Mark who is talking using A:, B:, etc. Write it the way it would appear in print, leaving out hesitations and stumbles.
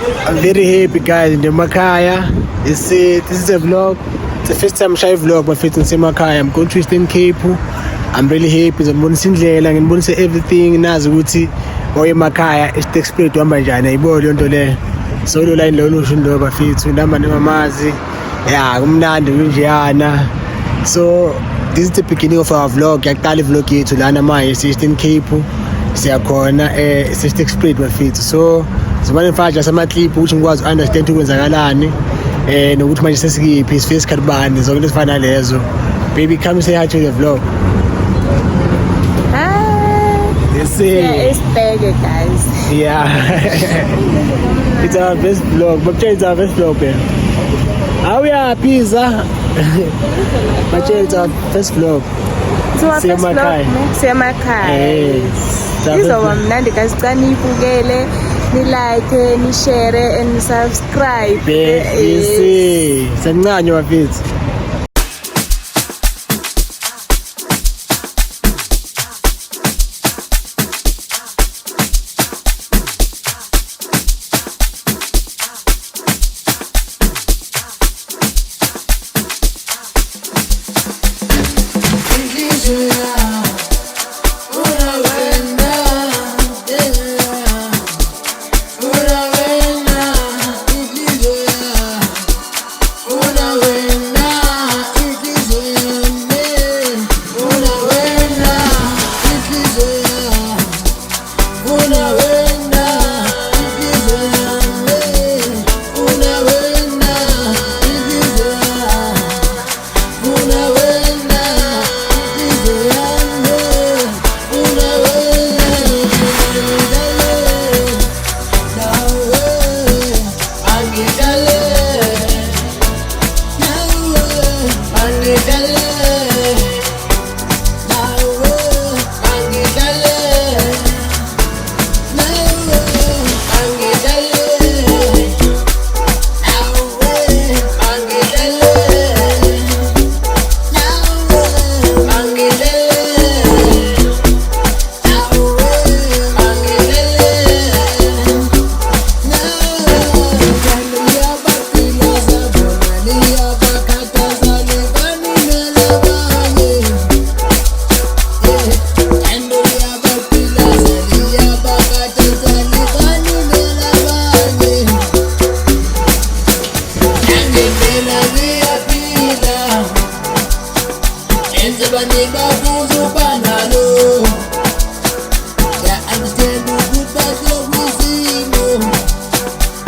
A: I'm very happy guys in Makaya. This is a vlog. It's the first time I vlog but fit in Makaya. I'm going to Eastern Cape. I'm really happy. Ngibonisa indlela, ngibonisa everything nazi ukuthi oye Makaya is spirit uhamba njani ayibona le nto le. So lo line lo lusho ndo bafethu namba nemamazi. Yeah, kumnandi kunjeyana. So this is the beginning of our vlog. Yaqala vlog yethu lana manje Eastern Cape. Siyakhona sister spirit bafethu. So zimane mfaja sama clip ukuthi ngikwazi understand ukwenzakalani nokuthi manje sesikiphi isifice karibani zonke lesifana lezo. Baby, come say hi to the vlog.
B: Hi.
A: Yes,
B: Yeah, it's Peggy, guys.
A: Yeah. It's our best vlog. But it's our best vlog, man. How we are, pizza? But it's our first vlog.
B: So our first vlog, Semakai. Izoba mnandi guys, xa niyibukele, ni like, ni share and subscribe.
A: Yes. Semncane bafethu.